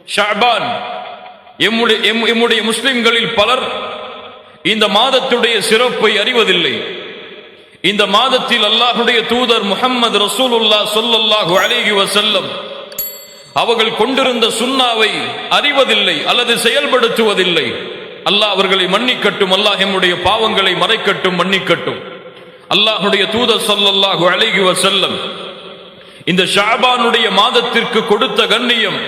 ஷஅபான். எம்முடைய முஸ்லிம்களில் பலர் இந்த மாதத்துடைய சிறப்பை அறிவதில்லை. இந்த மாதத்தில் அல்லாஹ்வுடைய தூதர் முஹம்மது ரசூலுல்லாஹ் ஸல்லல்லாஹு அலைஹி வஸல்லம் அவர்கள் கொண்டிருந்த சுன்னாவை அறிவதில்லை அல்லது செயல்படுத்துவதில்லை. அல்லாஹ் அவர்களை மன்னிக்கட்டும். அல்லாஹ் எம்முடைய பாவங்களை மறைக்கட்டும், மன்னிக்கட்டும். அல்லாஹ்வுடைய தூதர் ஸல்லல்லாஹு அலைஹி வஸல்லம் இந்த ஷஅபானுடைய மாதத்திற்கு கொடுத்த கண்ணியம்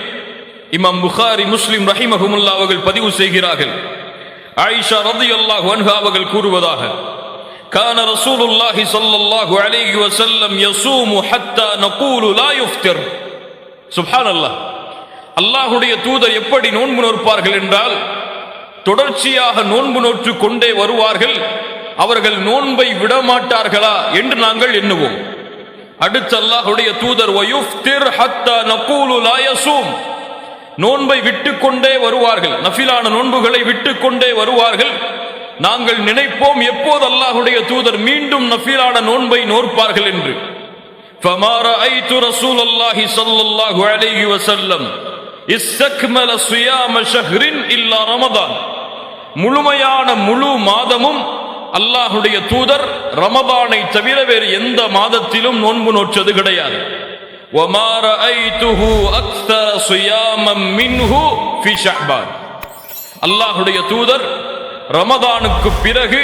இமாம் புகாரி, முஸ்லிம் ரஹிமஹுமுல்லாஹ் அவர்கள் பதிவு செய்கிறார்கள். ஆயிஷா ரலியல்லாஹு அன்ஹா அவர்கள் கூறுவதாக, கான ரசூலுல்லாஹி ஸல்லல்லாஹு அலைஹி வஸல்லம் யஸூமு ஹத்தா நகூலு லா யுஃப்திர். சுப்ஹானல்லாஹ். அல்லாஹ்வுடைய தூதர் எப்படி நோன்பு நோற்பார்கள் என்றால், தொடர்ச்சியாக நோன்பு நோற்று கொண்டே வருவார்கள். அவர்கள் நோன்பை விடமாட்டார்களா என்று நாங்கள் எண்ணுவோம். அடுத்து அல்லாஹ்வுடைய தூதர் வயுஃப்திர் ஹத்தா நகூலு லா யஸூம், நோன்பை விட்டுக்கொண்டே வருவார்கள், நஃபிலான நோன்புகளை விட்டுக்கொண்டே வருவார்கள். நாங்கள் நினைப்போம் எப்போது அல்லாஹ்வுடைய தூதர் மீண்டும் நஃபிலான நோன்பை நோற்பார்கள் என்று. ஃபமா ரஅய்து ரசூலல்லாஹி ஸல்லல்லாஹு அலைஹி வஸல்லம் இஸ்தக்மல ஸியாம ஷஹ்ரின் இல்லா ரமதான். முழுமையான முழு மாதமும் அல்லாஹ்வுடைய தூதர் ரமதானை தவிர வேறு எந்த மாதத்திலும் நோன்பு நோற்றது கிடையாது. وما رأيته أكثر صياما منه في شعبان. அல்லாஹ்வுடைய தூதர் ரமதானுக்கு பிறகு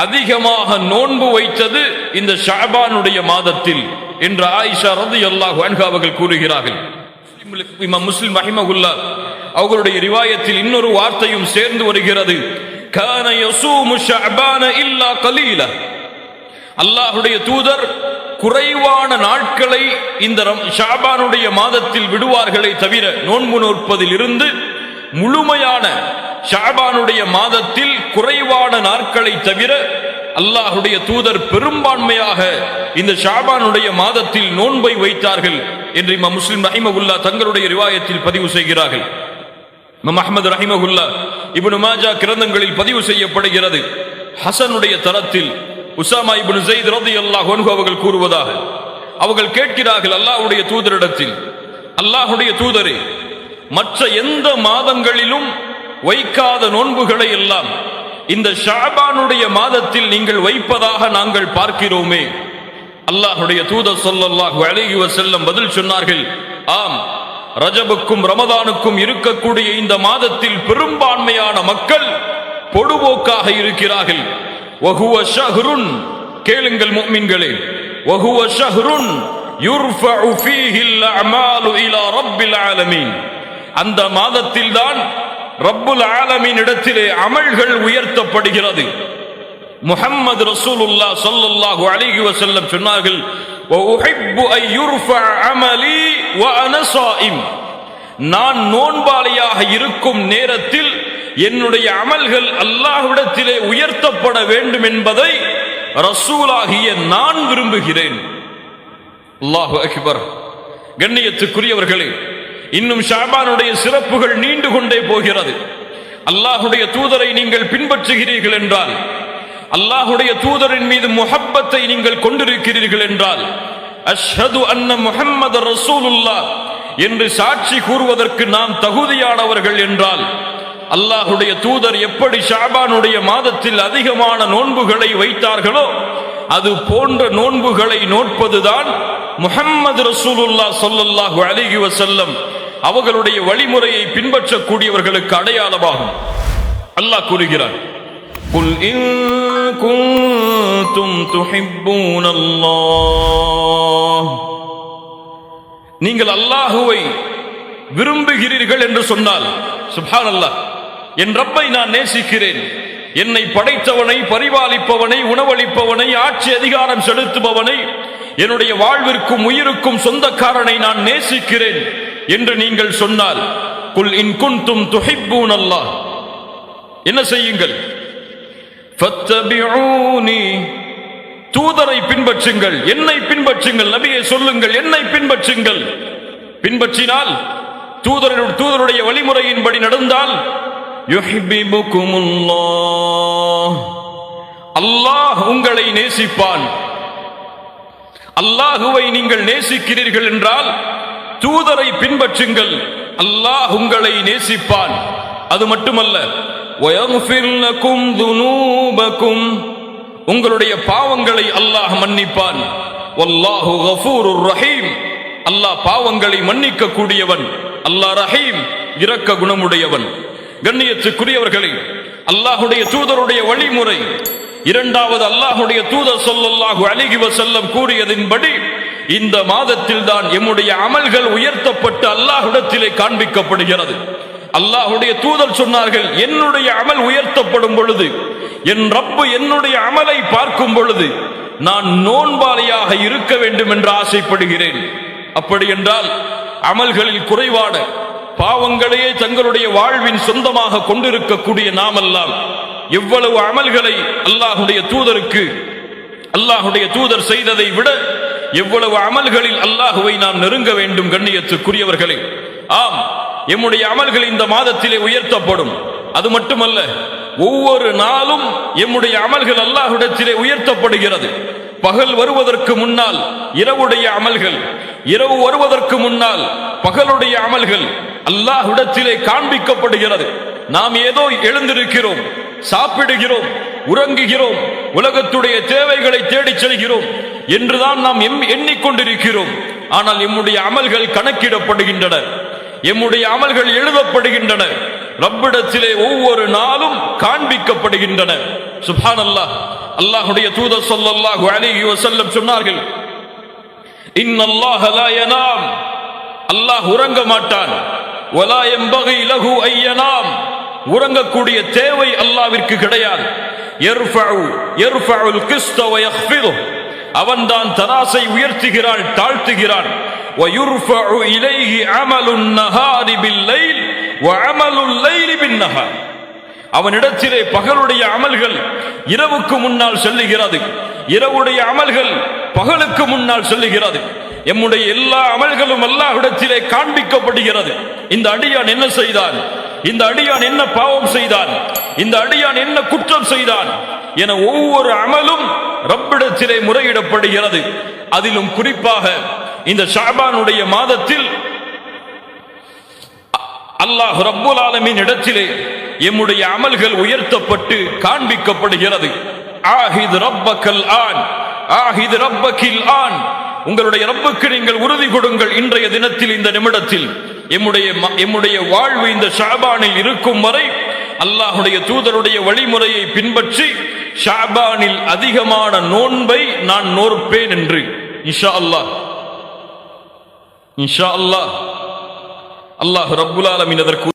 அதிகமாக நோன்பு வைத்தது இந்த ஷஅபானுடைய மாதத்தில் என்று ஆயிஷா ரலியல்லாஹு அன்ஹா அவர்கள் கூறுகிறார்கள். இமாம் முஸ்லிம் ரஹிமஹுல்லாஹ் அவர்களுடைய ரிவாயத்தில் இன்னொரு வார்த்தையும் சேர்ந்து வருகிறது, கான யஸூமு ஷஅபான இல்லா கலீலா. அல்லாஹ்வுடைய தூதர் குறைவான நாட்களை இந்த ஷஅபானுடைய மாதத்தில் விடுவார்களை தவிர, நோன்பு நோற்பதில் இருந்து முழுமையான ஷஅபானுடைய மாதத்தில் குறைவான நாட்களை தவிர அல்லாஹ்வுடைய தூதர் பெரும்பான்மையாக இந்த ஷஅபானுடைய மாதத்தில் நோன்பை வைத்தார்கள் என்று இமாம் முஸ்லிம் ரஹிமஹுல்லாஹ் தங்களுடைய ரிவாயத்தில் பதிவு செய்கிறார்கள். இமாம் அஹ்மத் ரஹிமஹுல்லாஹ் இப்னு மாஜா கிரந்தங்களில் பதிவு செய்யப்படுகிறது. ஹசனுடைய தரத்தில் உசாமா இப்னு ஸைத் ரலியல்லாஹு அன்ஹு அவர்கள் கூறுவதாக, அவர்கள் கேட்கிறார்கள் அல்லாஹ்வுடைய தூதரிடத்தில், அல்லாஹ்வுடைய தூதரே, மற்ற எந்த மாதங்களிலும் வைக்காத நோன்புகளை எல்லாம் இந்த ஷஅபானுடைய மாதத்தில் நீங்கள் வைப்பதாக நாங்கள் பார்க்கிறோமே. அல்லாஹ்வுடைய தூதர் ஸல்லல்லாஹு அலைஹி வஸல்லம் பதில் சொன்னார்கள், ஆம், ரஜபுக்கும் ரமதானுக்கும் இருக்கக்கூடிய இந்த மாதத்தில் பெரும்பான்மையான மக்கள் பொடுபோக்காக இருக்கிறார்கள். வஹுவ ஷஹ்ருன், கேளுங்கள் முஃமின்களே, வஹுவ ஷஹ்ருன் யுர்ஃபஉ ஃபீஹில் அமாலு இலா ரப்பில் ஆலமீன். அந்த மாதத்தில் தான் ரப்புல் ஆலமீன் இடத்திலே அமல்கள் உயர்த்தப்படுகிறது. முஹம்மது ரசூலுல்லாஹ் ஸல்லல்லாஹு அலைஹி வஸல்லம் சொன்னார்கள், வ உஹிப்பு அன் யுர்ஃபஅ அமலி வ அன ஸாயிம். நான் நோன்பாளியாக இருக்கும் நேரத்தில் என்னுடைய அமல்கள் அல்லாஹ்விடத்திலே உயர்த்தப்பட வேண்டும் என்பதை ரசூலாகிய நான் விரும்புகிறேன். அல்லாஹு அக்பர். கண்ணியத்துக்குரியவர்களே, இன்னும் ஷஅபானுடைய சிறப்புகள் நீண்டு கொண்டே போகிறது. அல்லாஹ்வுடைய தூதரை நீங்கள் பின்பற்றுகிறீர்கள் என்றால், அல்லாஹ்வுடைய தூதரின் மீது முஹப்பத்தை நீங்கள் கொண்டிருக்கிறீர்கள் என்றால், அஷ்ஹது அன்ன முஹம்மது ரசூலுல்லாஹ் என்று சாட்சி கூறுவதற்கு நாம் தகுதியானவர்கள் என்றால், அல்லாஹ்வுடைய தூதர் எப்படி ஷஅபானுடைய மாதத்தில் அதிகமான நோன்புகளை வைத்தார்களோ அது போன்ற நோன்புகளை நோட்பதுதான் முஹம்மது ரசூலுல்லாஹ் ஸல்லல்லாஹு அலைஹி வஸல்லம் அவர்களுடைய வழிமுறையை பின்பற்றக்கூடியவர்களுக்கு அடையாளமாகும். அல்லாஹ் கூறுகிறார், குல் இன் குன்தும் துஹிப்பூனல்லாஹ், நீங்கள் அல்லாஹ்வை விரும்புகிறீர்கள் என்று சொன்னால், சுப்ஹானல்லாஹ், என் ரப்பை நான் நேசிக்கிறேன், என்னை படைத்தவனை, பரிபாலிப்பவனை, உணவளிப்பவனை, ஆட்சி அதிகாரம் செலுத்துபவனை, என்னுடைய வாழ்விற்கும் உயிருக்கும் சொந்தக்காரனை நான் நேசிக்கிறேன் என்று நீங்கள் சொன்னால், குல் இன் குன்தும் துஹிப்பூனல்லாஹ், என்ன செய்யுங்கள், ஃபத்தபிஊனி, தூதரை பின்பற்றுங்கள், என்னை பின்பற்றுங்கள். நபியை சொல்லுங்கள், என்னை பின்பற்றுங்கள். பின்பற்றினால், தூதருடைய வழிமுறையின்படி நடந்தால், யுஹிப்புகுமுல்லாஹ், அல்லாஹ் உங்களை நேசிப்பான். அல்லாஹுவை நீங்கள் நேசிக்கிறீர்கள் என்றால் தூதரை பின்பற்றுங்கள், அல்லாஹ் உங்களை நேசிப்பான். அது மட்டுமல்ல, وَيَغْفِرْ لَكُمْ ذُنُوبَكُمْ உங்களுடைய பாவங்களை அல்லாஹ் மன்னிப்பான். வல்லாஹு கஃபூருர் ரஹீம் அல்லாஹ் பாவங்களை மன்னிக்க கூடியவன், அல்லாஹ் ரஹீம் இரக்க குணமுடையவன். கண்ணியத்துக்குரியவர்களே, அல்லாஹ்வுடைய தூதருடைய வழிமுறை, இரண்டாவது அல்லாஹ்வுடைய தூதர் ஸல்லல்லாஹு அலைஹி வஸல்லம் கூறியதின்படி இந்த மாதத்தில் தான் எம்முடைய அமல்கள் உயர்த்தப்பட்டு அல்லாஹ்விடத்திலே காண்பிக்கப்படுகிறது. அல்லாஹ்வுடைய தூதர் சொன்னார்கள், என்னுடைய அமல் உயர்த்தப்படும் பொழுது, என் ரப்பு என்னுடைய அமலை பார்க்கும் பொழுது நான் நோன்பாளியாக இருக்க வேண்டும் என்று ஆசைப்படுகிறேன். அப்படி என்றால் அமல்களில் குறைவான பாவங்களையே தங்களுடைய வாழ்வின் சொந்தமாக கொண்டிருக்கக்கூடிய நாமெல்லாம் எவ்வளவு அமல்களை அல்லாஹ்வுடைய தூதருக்கு அல்லாஹ்வுடைய தூதர் செய்ததை விட எவ்வளவு அமல்களில் அல்லாஹுவை நாம் நெருங்க வேண்டும். கண்ணியத்துக்குரியவர்களே, ஆம், எம்முடைய அமல்கள் இந்த மாதத்திலே உயர்த்தப்படும். அது மட்டுமல்ல, ஒவ்வொரு நாளும் எம்முடைய அமல்கள் அல்லாஹ்விடத்திலே உயர்த்தப்படுகிறது. பகல் வருவதற்கு முன்னால் இரவுடைய அமல்கள், இரவு வருவதற்கு முன்னால் பகலுடைய அமல்கள் அல்லாஹ்விடத்திலே காண்பிக்கப்படுகிறது. நாம் ஏதோ எழுந்திருக்கிறோம், சாப்பிடுகிறோம், உறங்குகிறோம், உலகத்துடைய தேவைகளை தேடிச் செல்கிறோம் என்றுதான் நாம் எண்ணிக்கொண்டிருக்கிறோம். ஆனால் எம்முடைய அமல்கள் கணக்கிடப்படுகின்றன, எம்முடைய அமல்கள் எழுதப்படுகின்றன, ரப்பிடத்திலே ஒவ்வொரு நாளும் காண்பிக்கப்படுகின்றன. சுப்ஹானல்லாஹ். அல்லாஹ்வுடைய தூதர் ஸல்லல்லாஹு அலைஹி வஸல்லம் சொன்னார்கள், இன்னல்லாஹ லா யனாம் அல்லாஹ் உறங்க மாட்டான், வலா யம்பகி லஹு அய்யனாம் உறங்கக்கூடிய தேவை அல்லாஹ்விற்கு கிடையாது. யர்ஃபஉல் கிஸ்த வ யக்ஃபிது அவன்தான் தராசை உயர்த்துகிறான், தாழ்த்துகிறான். வயுர்ஃபஉ இலைஹி அமலுன் நஹாரி பில்லைல் வ அமலுல் லைலி பின்னஹார் அவனிடத்திலே பகலுடைய அமல்கள் இரவுக்கு முன்னால் செல்லுகிறது, இரவுடைய அமல்கள் பகலுக்கு முன்னால் செல்லுகிறது. எம்முடைய எல்லா அமல்களும் அல்லாஹ்விடத்திலே காண்பிக்கப்படுகிறது. இந்த அடியான் என்ன செய்தான், இந்த அடியான் என்ன பாவம் செய்தான், இந்த அடியான் என்ன குற்றம் செய்தான் என ஒவ்வொரு அமலும் ரப்பிடத்திலே முறையிடப்படுகிறது. அதிலும் குறிப்பாக இந்த ஷஅபானுடைய மாதத்தில் அல்லாஹ் ரப்புல் ஆலமீன் இடத்திலே எம்முடைய அமல்கள் உயர்த்தப்பட்டு காண்பிக்கப்படுகிறது. ஆஹித் ரப்பக்கல் ஆன், ஆஹித் ரப்பக்கில் ஆன் உங்களுடைய ரப்புக்கு நீங்கள் உறுதி கொடுங்கள். இன்றைய தினத்தில், இந்த நிமிடத்தில் எம்முடைய வாழ்வு இந்த ஷஅபானில் இருக்கும் வரை அல்லாஹ்வுடைய தூதருடைய வழிமுறையை பின்பற்றி ஷஅபானில் அதிகமான நோன்பை நான் நோற்பேன் என்று இன்ஷா அல்லாஹ் இன்ஷா அல்லாஹ் அல்லாஹ் ரப்புல் ஆலமீன் அதற்கு